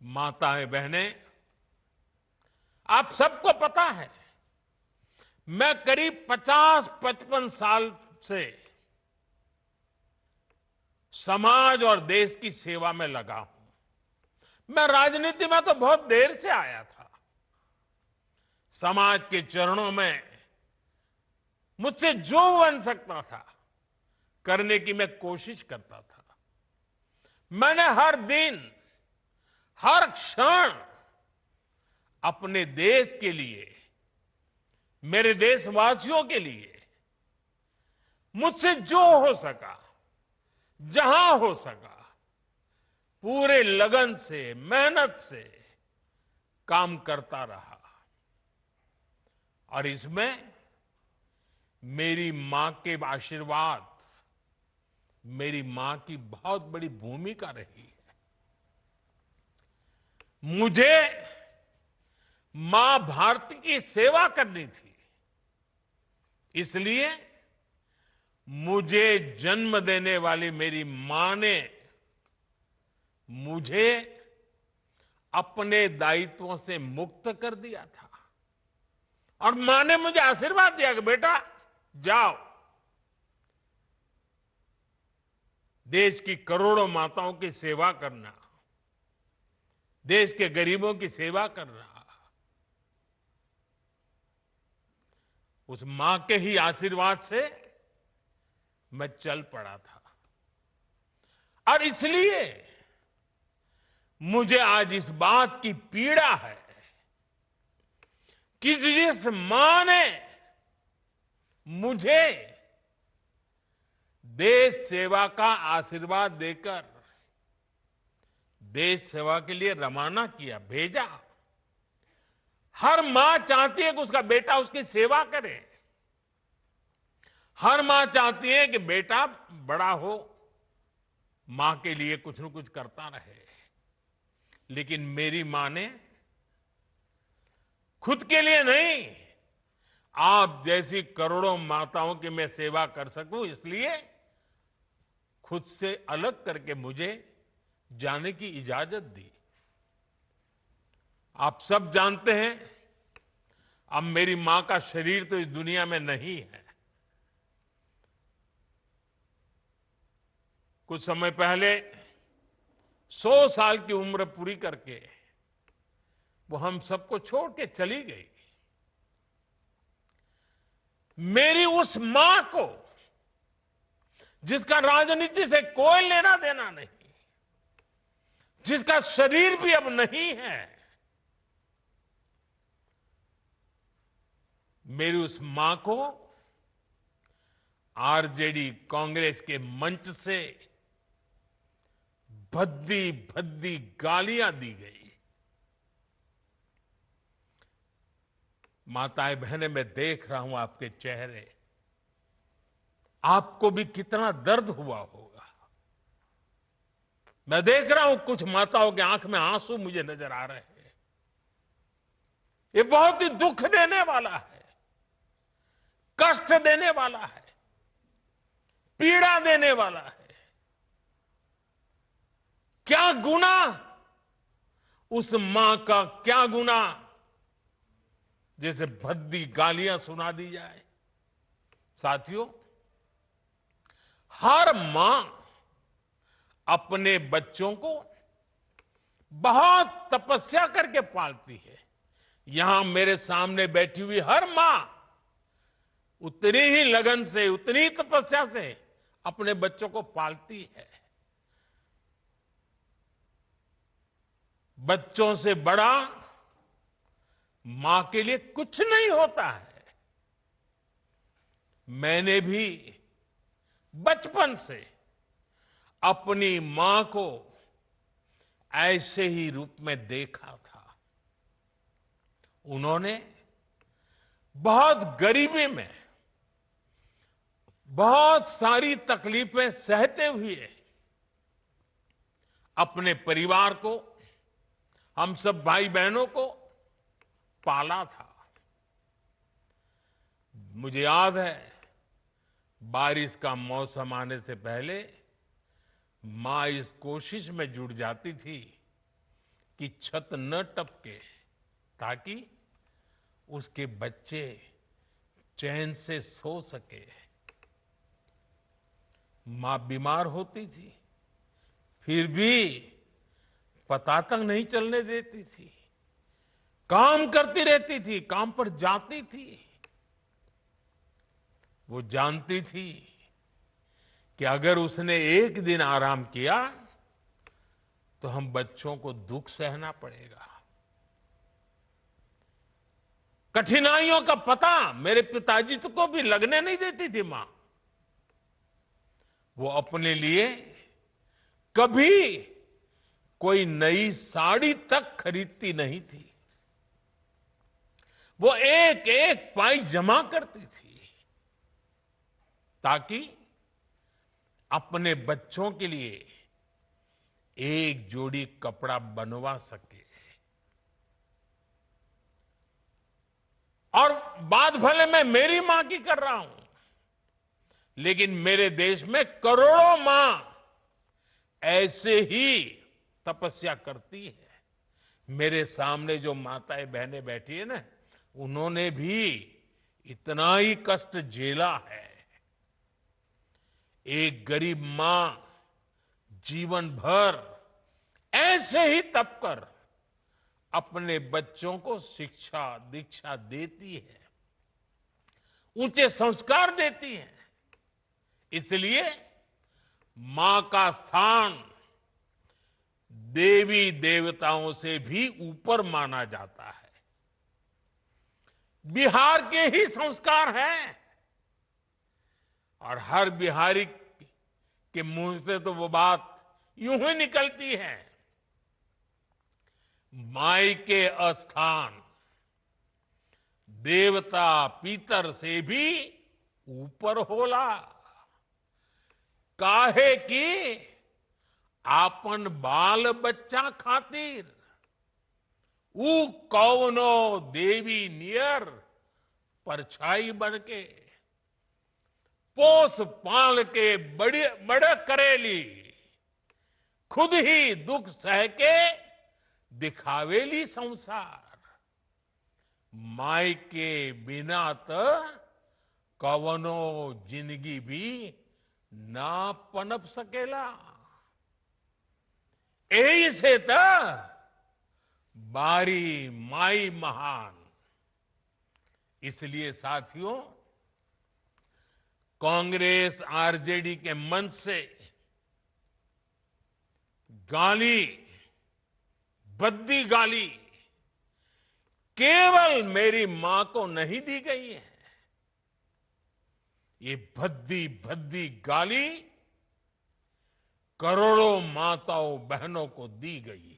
माताएं बहनें, आप सबको पता है मैं करीब 50-55 साल से समाज और देश की सेवा में लगा हूं। मैं राजनीति में तो बहुत देर से आया था। समाज के चरणों में मुझसे जो बन सकता था करने की मैं कोशिश करता था। मैंने हर दिन हर क्षण अपने देश के लिए, मेरे देशवासियों के लिए मुझसे जो हो सका, जहां हो सका, पूरे लगन से, मेहनत से काम करता रहा। और इसमें मेरी मां के आशीर्वाद, मेरी मां की बहुत बड़ी भूमिका रही है। मुझे मां भारती की सेवा करनी थी, इसलिए मुझे जन्म देने वाली मेरी मां ने मुझे अपने दायित्वों से मुक्त कर दिया था। और मां ने मुझे आशीर्वाद दिया कि बेटा जाओ, देश की करोड़ों माताओं की सेवा करना, देश के गरीबों की सेवा करना। उस मां के ही आशीर्वाद से मैं चल पड़ा था। और इसलिए मुझे आज इस बात की पीड़ा है कि जिस मां ने मुझे देश सेवा का आशीर्वाद देकर देश सेवा के लिए रवाना किया, भेजा, हर मां चाहती है कि उसका बेटा उसकी सेवा करे। हर मां चाहती है कि बेटा बड़ा हो, मां के लिए कुछ न कुछ करता रहे। लेकिन मेरी मां ने खुद के लिए नहीं, आप जैसी करोड़ों माताओं की मैं सेवा कर सकूं, इसलिए खुद से अलग करके मुझे जाने की इजाजत दी। आप सब जानते हैं, अब मेरी मां का शरीर तो इस दुनिया में नहीं है। कुछ समय पहले 100 साल की उम्र पूरी करके वो हम सबको छोड़ के चली गई। मेरी उस मां को, जिसका राजनीति से कोई लेना देना नहीं, जिसका शरीर भी अब नहीं है, मेरी उस मां को आरजेडी कांग्रेस के मंच से भद्दी भद्दी गालियां दी गई। माताएं बहनें, मैं देख रहा हूं आपके चेहरे, आपको भी कितना दर्द हुआ होगा। मैं देख रहा हूं कुछ माताओं के आंख में आंसू मुझे नजर आ रहे हैं। ये बहुत ही दुख देने वाला है, कष्ट देने वाला है, पीड़ा देने वाला है। क्या गुनाह उस मां का, क्या गुनाह जैसे भद्दी गालियां सुना दी जाए। साथियों, हर मां अपने बच्चों को बहुत तपस्या करके पालती है। यहां मेरे सामने बैठी हुई हर मां उतनी ही लगन से, उतनी ही तपस्या से अपने बच्चों को पालती है। बच्चों से बड़ा मां के लिए कुछ नहीं होता है। मैंने भी बचपन से अपनी मां को ऐसे ही रूप में देखा था। उन्होंने बहुत गरीबी में, बहुत सारी तकलीफें सहते हुए अपने परिवार को, हम सब भाई बहनों को पाला था। मुझे याद है, बारिश का मौसम आने से पहले मां इस कोशिश में जुट जाती थी कि छत न टपके, ताकि उसके बच्चे चैन से सो सके। मां बीमार होती थी, फिर भी पता तक नहीं चलने देती थी, काम करती रहती थी, काम पर जाती थी। वो जानती थी कि अगर उसने एक दिन आराम किया तो हम बच्चों को दुख सहना पड़ेगा। कठिनाइयों का पता मेरे पिताजी को भी लगने नहीं देती थी मां। वो अपने लिए कभी कोई नई साड़ी तक खरीदती नहीं थी। वो एक एक पाई जमा करती थी ताकि अपने बच्चों के लिए एक जोड़ी कपड़ा बनवा सके। और बात भले मैं मेरी मां की कर रहा हूं, लेकिन मेरे देश में करोड़ों मां ऐसे ही तपस्या करती है। मेरे सामने जो माताएं बहनें बैठी है ना, उन्होंने भी इतना ही कष्ट झेला है। एक गरीब मां जीवन भर ऐसे ही तप कर अपने बच्चों को शिक्षा दीक्षा देती है, ऊंचे संस्कार देती है। इसलिए मां का स्थान देवी देवताओं से भी ऊपर माना जाता है। बिहार के ही संस्कार हैं, और हर बिहारी के मुंह से तो वो बात यूं ही निकलती है, माई के स्थान देवता पितर से भी ऊपर होला। काहे कि आपन बाल बच्चा खातिर ऊ कौनो देवी नियर परछाई बनके पोस पाल के बड़े करेली, खुद ही दुख सह के दिखावेली संसार। माई के बिना तो कवनो जिंदगी भी ना पनप सकेला। यही से तो बारी माई महान। इसलिए साथियों, कांग्रेस आरजेडी के मंच से गाली, भद्दी गाली केवल मेरी मां को नहीं दी गई है, ये भद्दी भद्दी गाली करोड़ों माताओं बहनों को दी गई है।